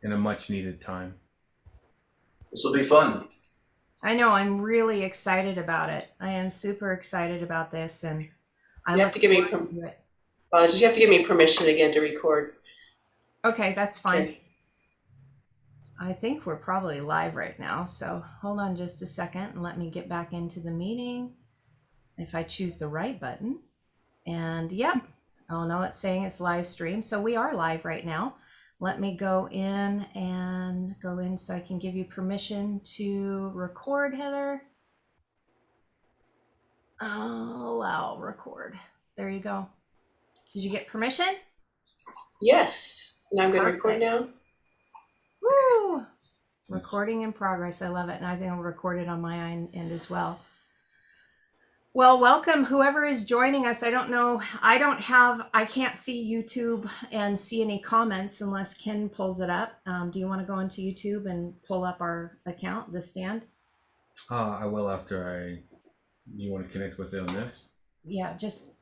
in a much needed time. This will be fun. I know, I'm really excited about it. I am super excited about this, and I You have look to give me forward to it. you have to give me permission again to record. Okay, that's fine. Okay. I think we're probably live right now, so hold on just a second and let me get back into the meeting. If I choose the right button, and yep, oh no, it's saying it's live stream, so we are live right now. Let me go in so I can give you permission to record, Heather. Allow record. There you go. Did you get permission? Yes. And I'm going to record Perfect. now. Woo! Recording in progress. I love it. And I think I'll record it on my end as well. Well, welcome whoever is joining us. I don't know. I can't see YouTube and see any comments unless Ken pulls it up. Do you want to go into YouTube and pull up our account, The Stand? I will after you want to connect with it on this? Yeah, just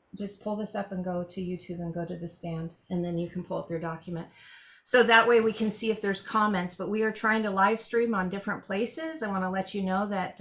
pull this up and go to YouTube and go to The Stand, and then you can pull up your document. So that way we can see if there's comments, but we are trying to live stream on different places. I want to let you know that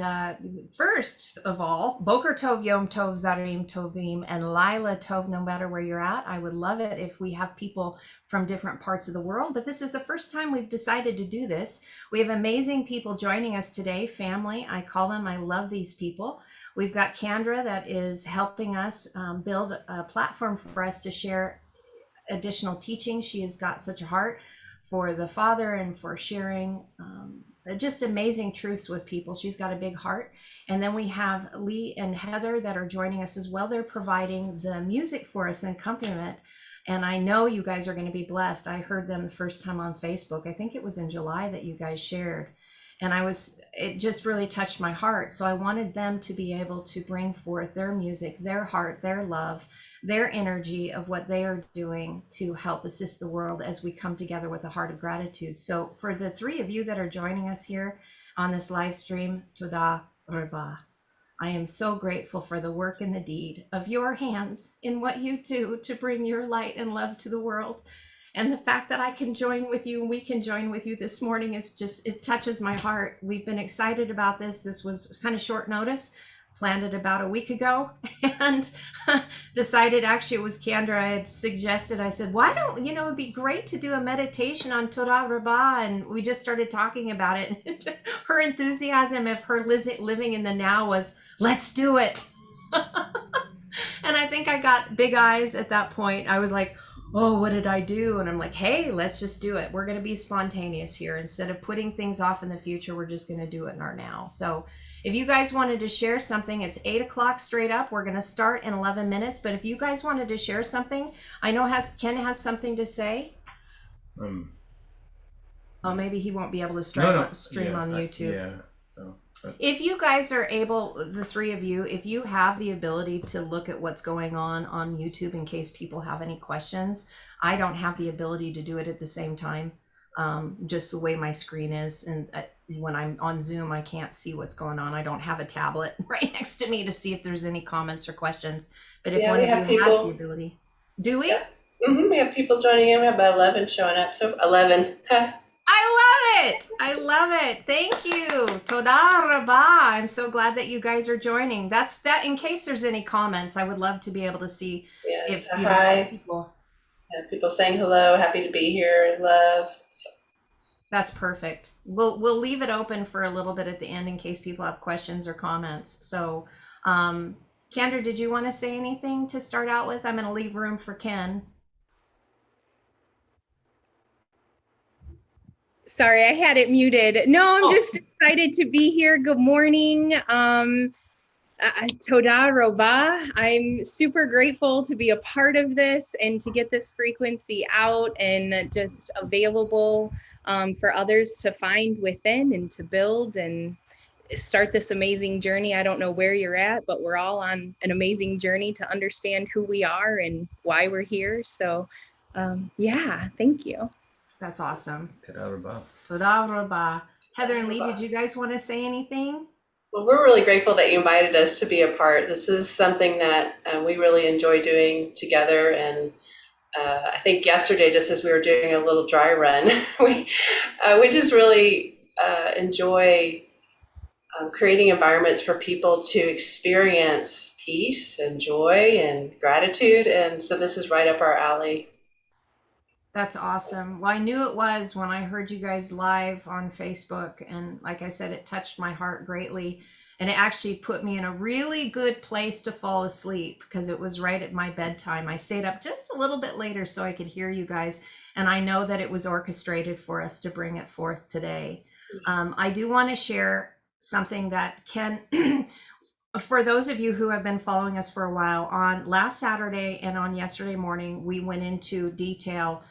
first of all, Boker Tov, Yom Tov, Zarim Tovim, and Lila Tov, no matter where you're at. I would love it if we have people from different parts of the world, but this is the first time we've decided to do this. We have amazing people joining us today, family. I call them, I love these people. We've got Kendra that is helping us build a platform for us to share additional teaching. She has got such a heart for the Father and for sharing just amazing truths with people. She's got a big heart. And then we have Lee and Heather that are joining us as well. They're providing the music for us and accompaniment. And I know you guys are going to be blessed. I heard them the first time on Facebook. I think it was in July that you guys shared. And it just really touched my heart. So I wanted them to be able to bring forth their music, their heart, their love, their energy of what they are doing to help assist the world as we come together with a heart of gratitude. So for the three of you that are joining us here on this live stream, Todah Rabbah, I am so grateful for the work and the deed of your hands in what you do to bring your light and love to the world. And the fact that I can join with you and we can join with you this morning it touches my heart. We've been excited about this. This was kind of short notice, planned it about a week ago, and decided, actually it was Kendra I had suggested. I said, why don't, it'd be great to do a meditation on Todah Rabbah. And we just started talking about it. Her enthusiasm of her living in the now was, let's do it. And I think I got big eyes at that point. I was like, oh, what did I do? And I'm like, hey, let's just do it. We're going to be spontaneous here. Instead of putting things off in the future, we're just going to do it in our now. So if you guys wanted to share something, it's 8 o'clock straight up. We're going to start in 11 minutes. But if you guys wanted to share something, I know Ken has something to say. Oh, maybe he won't be able to stream on YouTube. Yeah. So. If you guys are able, the three of you, if you have the ability to look at what's going on YouTube in case people have any questions, I don't have the ability to do it at the same time, just the way my screen is. And when I'm on Zoom, I can't see what's going on. I don't have a tablet right next to me to see if there's any comments or questions. But if one of you has the ability. Do we? Yeah. We have people joining in. We have about 11 showing up. So 11. I love it. Thank you. Todah Rabbah. I'm so glad that you guys are joining. That's that. In case there's any comments, I would love to be able to see if you have people. Yeah, people saying hello, happy to be here, love. So. That's perfect. We'll leave it open for a little bit at the end in case people have questions or comments. So, Kendra, did you want to say anything to start out with? I'm going to leave room for Ken. Sorry, I had it muted. No, I'm just excited to be here. Good morning. Todah Rabbah. I'm super grateful to be a part of this and to get this frequency out and just available for others to find within and to build and start this amazing journey. I don't know where you're at, but we're all on an amazing journey to understand who we are and why we're here. So yeah, thank you. That's awesome. Todah Rabbah. Todah Rabbah. Heather and Lee, did you guys want to say anything? Well, we're really grateful that you invited us to be a part. This is something that we really enjoy doing together, and I think yesterday, just as we were doing a little dry run, we just really enjoy creating environments for people to experience peace and joy and gratitude. And so this is right up our alley. That's awesome. Well, I knew it was when I heard you guys live on Facebook. And like I said, it touched my heart greatly. And it actually put me in a really good place to fall asleep because it was right at my bedtime. I stayed up just a little bit later so I could hear you guys. And I know that it was orchestrated for us to bring it forth today. I do want to share something that can, for those of you who have been following us for a while, on last Saturday and on yesterday morning, we went into detail.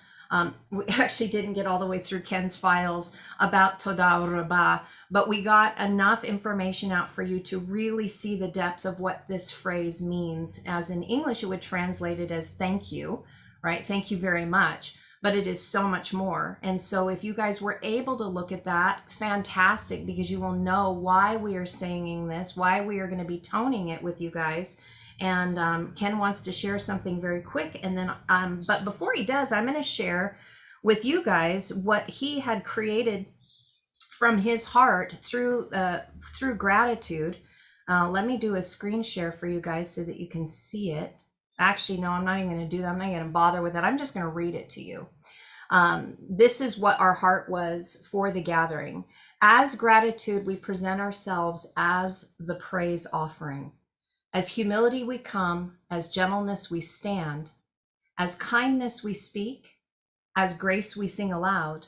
We actually didn't get all the way through Ken's files about Todah Rabbah, but we got enough information out for you to really see the depth of what this phrase means. As in English, it would translate it as thank you, right? Thank you very much. But it is so much more. And so if you guys were able to look at that, fantastic, because you will know why we are singing this, why we are going to be toning it with you guys. And Ken wants to share something very quick. And then, but before he does, I'm going to share with you guys what he had created from his heart through gratitude. Let me do a screen share for you guys so that you can see it. Actually, no, I'm not even going to do that. I'm not going to bother with it. I'm just going to read it to you. This is what our heart was for the gathering. As gratitude, we present ourselves as the praise offering. As humility we come, as gentleness we stand, as kindness we speak, as grace we sing aloud,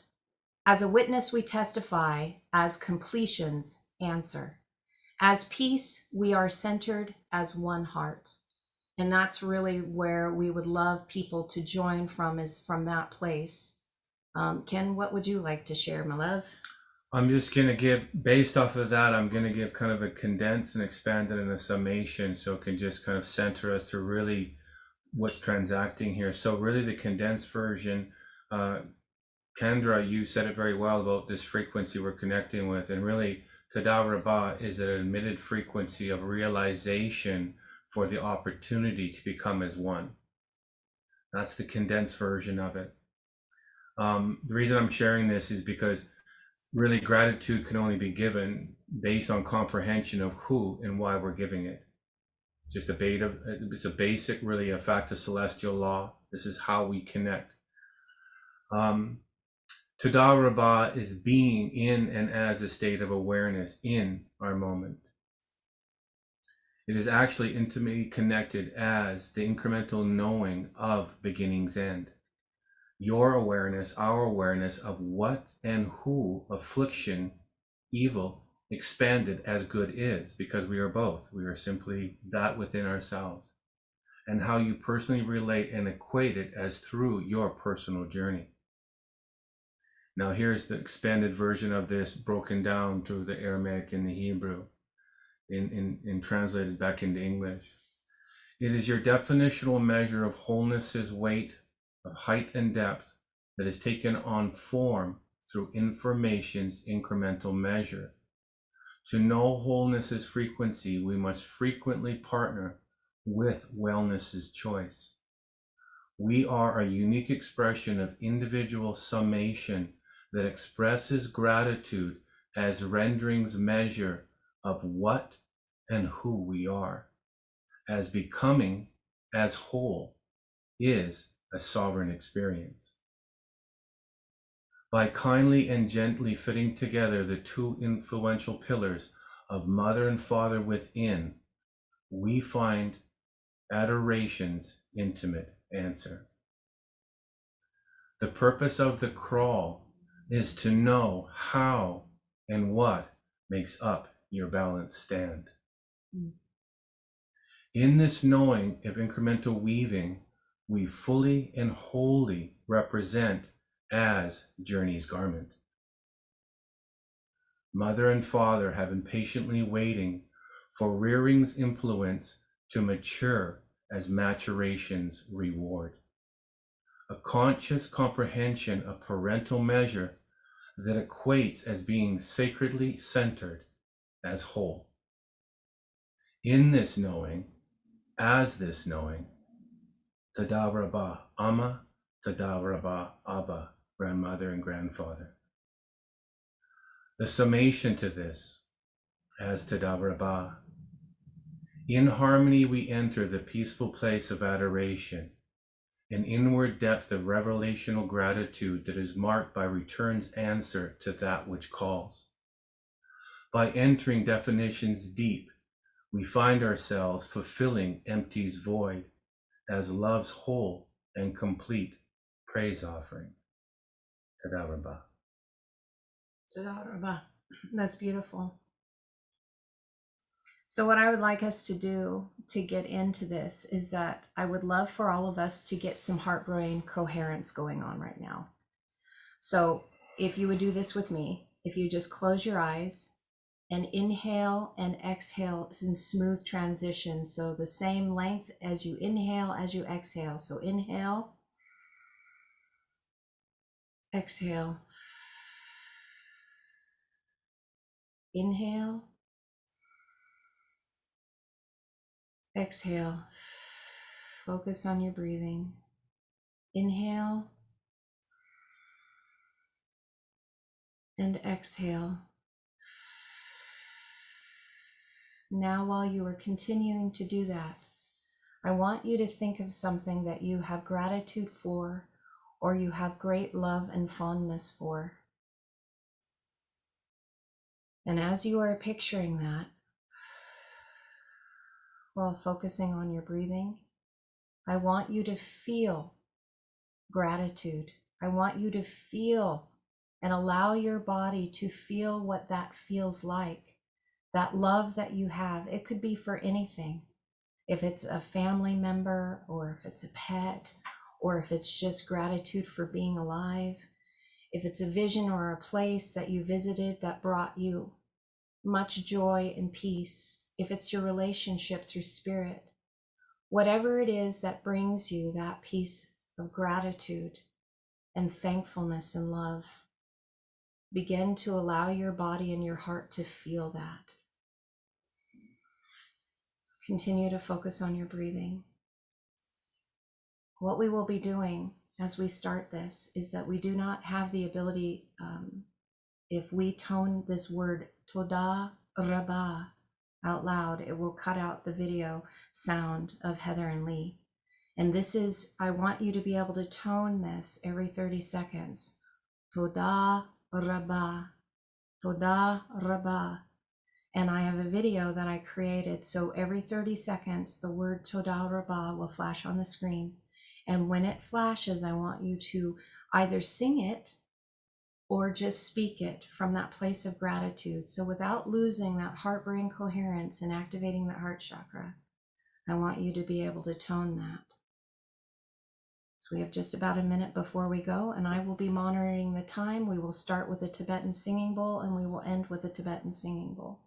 as a witness we testify, as completions answer. As peace, we are centered as one heart. And that's really where we would love people to join from, is from that place. Ken, what would you like to share, my love? I'm just going to give, based off of that, I'm going to give kind of a condensed and expanded and a summation so it can just kind of center us to really what's transacting here. So really the condensed version, Kendra, you said it very well about this frequency we're connecting with. And really, Todah Rabbah is an admitted frequency of realization for the opportunity to become as one. That's the condensed version of it. The reason I'm sharing this is because really gratitude can only be given based on comprehension of who and why we're giving it. It's just it's a basic, really a fact of celestial law. This is how we connect. Todah Rabbah is being in and as a state of awareness in our moment. It is actually intimately connected as the incremental knowing of beginning's end. Your awareness, our awareness of what and who affliction, evil, expanded as good is, because we are both. We are simply that within ourselves. And how you personally relate and equate it as through your personal journey. Now here's the expanded version of this broken down through the Aramaic and the Hebrew. In translated back into English. It is your definitional measure of wholeness's weight, of height and depth, that is taken on form through information's incremental measure. To know wholeness's frequency, we must frequently partner with wellness's choice. We are a unique expression of individual summation that expresses gratitude as rendering's measure of what and who we are, as becoming as whole is a sovereign experience. By kindly and gently fitting together the two influential pillars of mother and father within, we find adoration's intimate answer. The purpose of the crawl is to know how and what makes up your balance stand. In this knowing of incremental weaving, we fully and wholly represent as journey's garment. Mother and father have been patiently waiting for rearing's influence to mature as maturation's reward. A conscious comprehension of parental measure that equates as being sacredly centered as whole. In this knowing, as this knowing, Todah Rabbah, Amma, Todah Rabbah, Abba, grandmother and grandfather. The summation to this, as Todah Rabbah, in harmony we enter the peaceful place of adoration, an inward depth of revelational gratitude that is marked by return's answer to that which calls. By entering definitions deep, we find ourselves fulfilling empty's void as love's whole and complete praise offering. Todah Rabbah. Todah Rabbah. That's beautiful. So what I would like us to do to get into this is that I would love for all of us to get some heart-brain coherence going on right now. So if you would do this with me, if you just close your eyes and inhale and exhale in smooth transition. So the same length as you inhale, as you exhale. So inhale, exhale, inhale, exhale. Focus on your breathing. Inhale and exhale. Now, while you are continuing to do that, I want you to think of something that you have gratitude for or you have great love and fondness for. And as you are picturing that, while focusing on your breathing, I want you to feel gratitude. I want you to feel and allow your body to feel what that feels like. That love that you have, it could be for anything. If it's a family member, or if it's a pet, or if it's just gratitude for being alive, if it's a vision or a place that you visited that brought you much joy and peace, if it's your relationship through spirit, whatever it is that brings you that peace of gratitude and thankfulness and love, begin to allow your body and your heart to feel that. Continue to focus on your breathing. What we will be doing as we start this is that we do not have the ability, if we tone this word Todah Rabbah out loud, it will cut out the video sound of Heather and Lee. And this is, I want you to be able to tone this every 30 seconds. Todah Rabbah, Todah Rabbah. And I have a video that I created. So every 30 seconds, the word Todah Rabbah will flash on the screen. And when it flashes, I want you to either sing it or just speak it from that place of gratitude. So without losing that heart-brain coherence and activating that heart chakra, I want you to be able to tone that. So we have just about a minute before we go, and I will be monitoring the time. We will start with a Tibetan singing bowl, and we will end with a Tibetan singing bowl.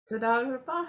Todah Rabbah.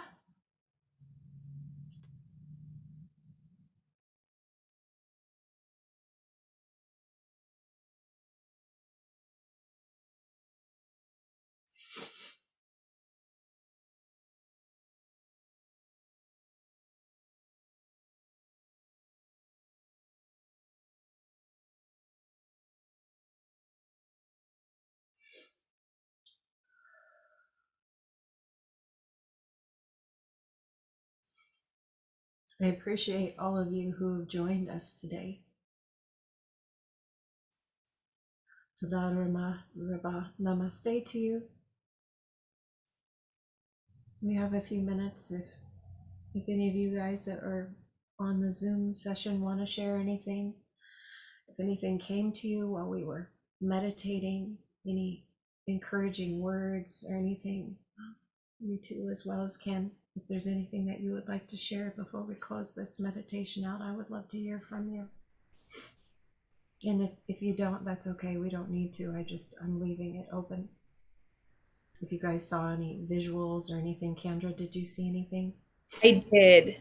I appreciate all of you who have joined us today. Todah Rabbah, namaste to you. We have a few minutes if any of you guys that are on the Zoom session want to share anything. If anything came to you while we were meditating, any encouraging words or anything, you too, as well as Ken, if there's anything that you would like to share before we close this meditation out, I would love to hear from you. And if you don't, that's okay. We don't need to. I'm leaving it open. If you guys saw any visuals or anything, Kendra, did you see anything? I did.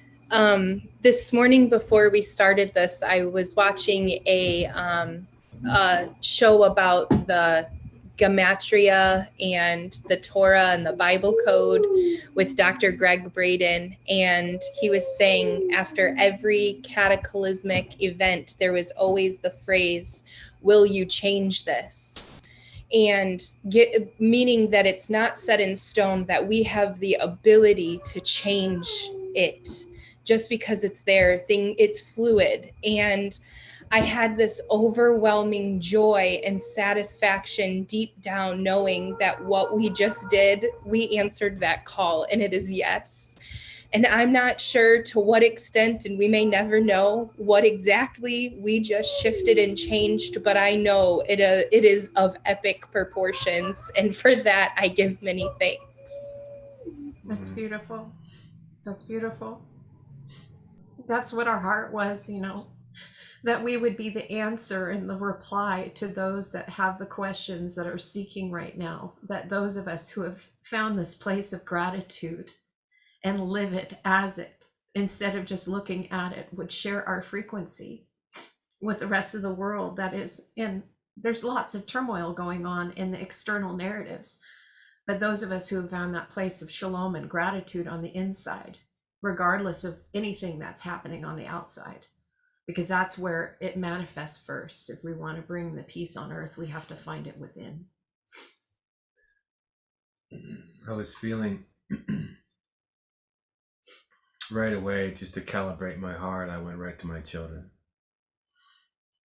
This morning before we started this, I was watching a show about the gematria and the Torah and the Bible code with Dr. Greg Braden. And he was saying after every cataclysmic event, there was always the phrase, "Will you change this?" And meaning that it's not set in stone, that we have the ability to change it just because it's there. It's fluid. And I had this overwhelming joy and satisfaction deep down, knowing that what we just did, we answered that call, and it is yes. And I'm not sure to what extent, and we may never know what exactly we just shifted and changed, but I know it is of epic proportions. And for that, I give many thanks. That's beautiful. That's beautiful. That's what our heart was, that we would be the answer and the reply to those that have the questions that are seeking right now, that those of us who have found this place of gratitude and live it as it, instead of just looking at it, would share our frequency with the rest of the world that is in. There's lots of turmoil going on in the external narratives, but those of us who have found that place of shalom and gratitude on the inside, regardless of anything that's happening on the outside, because that's where it manifests first. If we want to bring the peace on earth, we have to find it within. I was feeling right away, just to calibrate my heart, I went right to my children.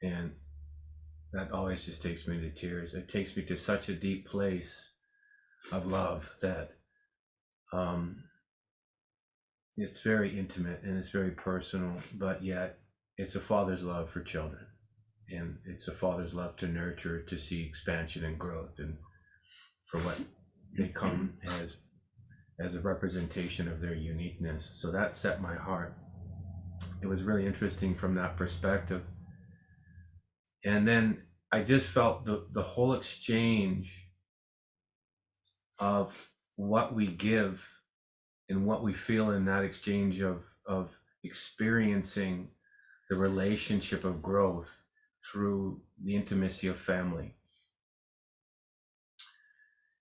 And that always just takes me to tears. It takes me to such a deep place of love that it's very intimate and it's very personal, but yet it's a father's love for children. And it's a father's love to nurture, to see expansion and growth, and for what they come as a representation of their uniqueness. So that set my heart. It was really interesting from that perspective. And then I just felt the whole exchange of what we give and what we feel in that exchange of experiencing the relationship of growth through the intimacy of family.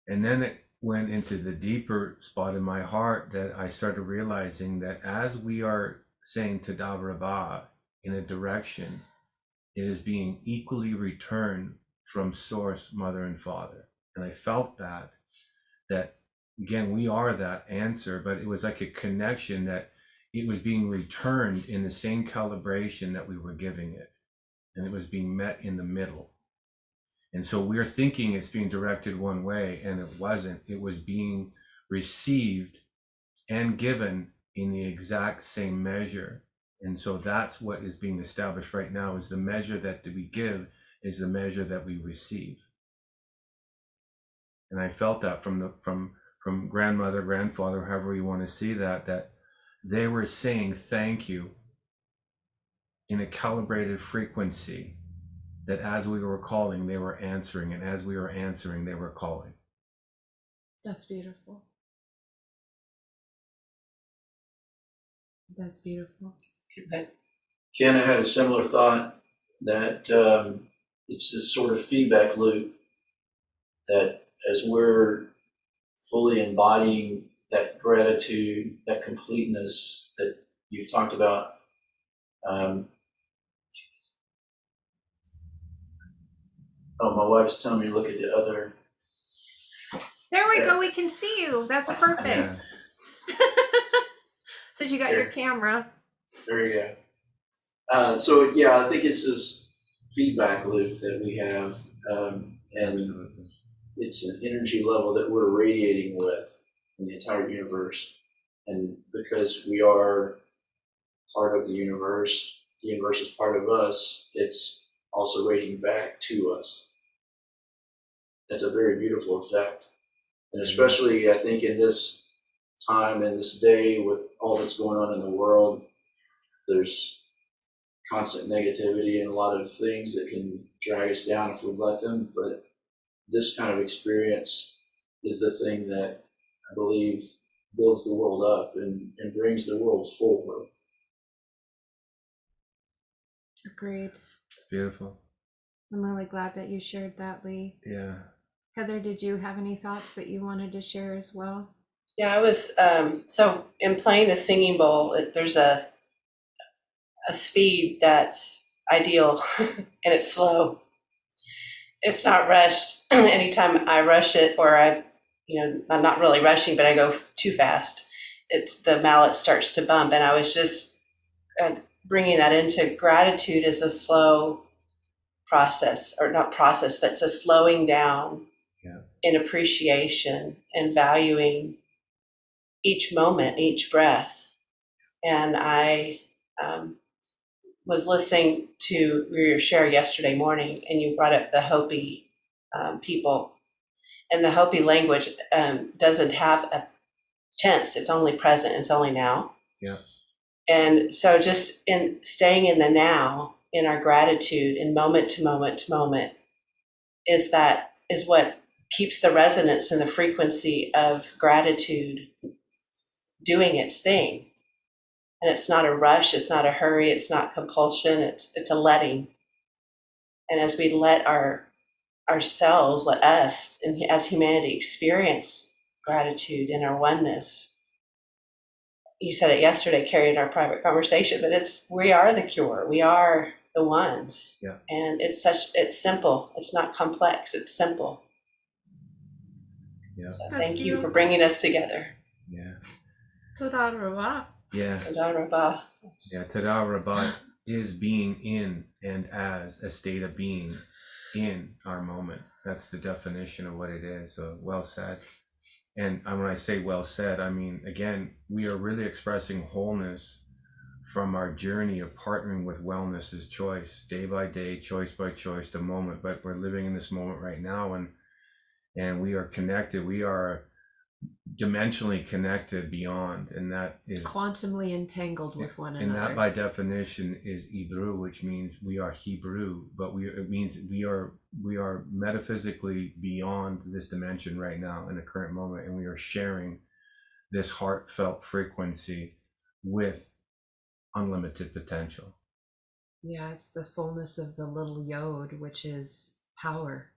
And then it went into the deeper spot in my heart that I started realizing that as we are saying Todah Rabbah in a direction, it is being equally returned from source, mother and father. And I felt that again, we are that answer, but it was like a connection, that it was being returned in the same calibration that we were giving it. And it was being met in the middle. And so we're thinking it's being directed one way, and it wasn't. It was being received and given in the exact same measure. And so that's what is being established right now, is the measure that we give is the measure that we receive. And I felt that from grandmother, grandfather, however you want to see that they were saying thank you in a calibrated frequency, that as we were calling, they were answering, and as we were answering, they were calling. That's beautiful. That's beautiful. Ken, I had a similar thought that it's this sort of feedback loop that as we're fully embodying that gratitude, that completeness that you've talked about, oh, my wife's telling me to look at the other. There we go. We can see you. That's perfect. Since you got your camera. There you go. So yeah, I think it's this feedback loop that we have, and it's an energy level that we're radiating with in the entire universe. And because we are part of the universe is part of us, it's also radiating back to us. That's a very beautiful effect. And especially, I think, in this time and this day with all that's going on in the world, there's constant negativity and a lot of things that can drag us down if we let them. But this kind of experience is the thing that I believe builds the world up and brings the world forward. Agreed. It's beautiful. I'm really glad that you shared that, Lee. Yeah. Heather, did you have any thoughts that you wanted to share as well? Yeah, I was, so in playing the singing bowl, there's a speed that's ideal and it's slow. It's not rushed. Anytime I rush it, or I'm not really rushing, but I go too fast, the mallet starts to bump. And I was just bringing that into gratitude as a slow process, or not process, but it's a slowing down in appreciation and valuing each moment, each breath. And I was listening to your share yesterday morning, and you brought up the Hopi people. And the Hopi language doesn't have a tense. It's only present. It's only now. Yeah. And so just in staying in the now, in our gratitude, in moment to moment to moment, is what keeps the resonance and the frequency of gratitude doing its thing. And it's not a rush, it's not a hurry, it's not compulsion, it's a letting. And as we let ourselves, let us, and as humanity, experience gratitude in our oneness. You said it yesterday, Carrie, in our private conversation, but we are the cure. We are the ones. Yeah. And it's simple. It's not complex. It's simple. Yeah. So That's thank you beautiful. for bringing us together. Yeah. Todah Rabbah. Yeah. Todah Rabbah. Yeah. Todah Rabbah is being in and as a state of being in our moment. That's the definition of what it is. So well said. And when I say well said, I mean, again, we are really expressing wholeness from our journey of partnering with wellness as choice, day by day, choice by choice, the moment. But we're living in this moment right now, and we are connected. We are dimensionally connected beyond, and that is Quantumly entangled with one and another. that by definition is Hebrew, which means we are Hebrew, but it means we are metaphysically beyond this dimension right now in the current moment, and we are sharing this heartfelt frequency with unlimited potential. Yeah, it's the fullness of the little yod, which is power.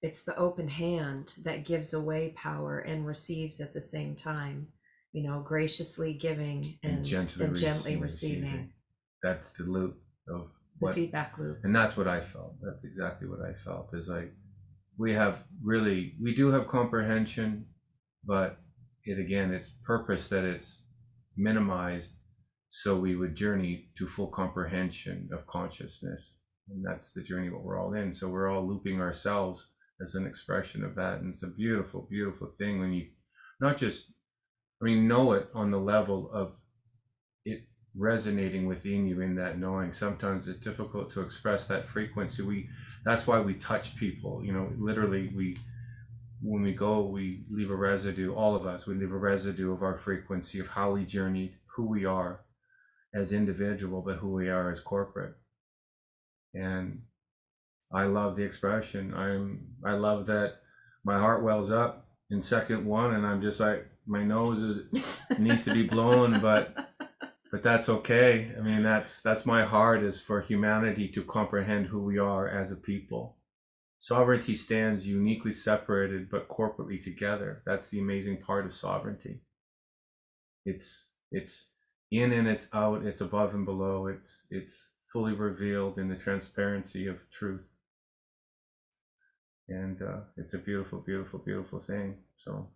It's the open hand that gives away power and receives at the same time, graciously giving and gently receiving. That's the loop of the feedback loop. And that's what I felt. That's exactly what I felt. Is like we do have comprehension, but it's purpose that it's minimized so we would journey to full comprehension of consciousness. And that's the journey what we're all in. So we're all looping ourselves as an expression of that. And it's a beautiful, beautiful thing when you not just, know it on the level of it resonating within you in that knowing. Sometimes it's difficult to express that frequency. That's why we touch people, literally when we go, we leave a residue, all of us, we leave a residue of our frequency of how we journeyed, who we are as individual, but who we are as corporate. And I love the expression. I love that my heart wells up in second one, and I'm just like, my nose needs to be blown, but But that's okay. I mean, that's my heart, is for humanity to comprehend who we are as a people. Sovereignty stands uniquely separated but corporately together. That's the amazing part of sovereignty. It's in and it's out, it's above and below, it's fully revealed in the transparency of truth. And it's a beautiful, beautiful, beautiful thing. So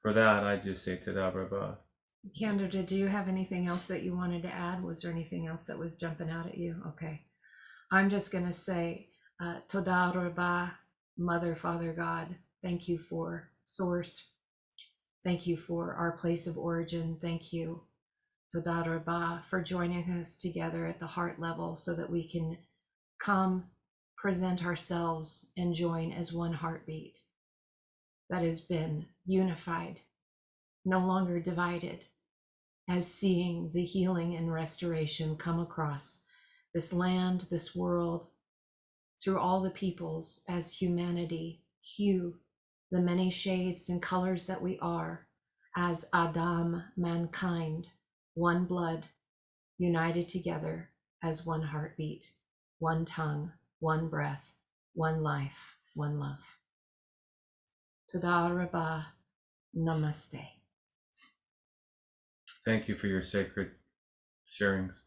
for that, I just say Todah Rabbah. Candida, do you have anything else that you wanted to add? Was there anything else that was jumping out at you? Okay. I'm just going to say, Todah Rabbah, Mother, Father, God, thank you for Source. Thank you for our place of origin. Thank you, Todah Rabbah, for joining us together at the heart level so that we can come, present ourselves, and join as one heartbeat that has been unified, no longer divided, as seeing the healing and restoration come across this land, this world, through all the peoples as humanity, hue, the many shades and colors that we are, as Adam, mankind, one blood, united together as one heartbeat, one tongue, one breath, one life, one love. Todah Rabbah, namaste. Thank you for your sacred sharings.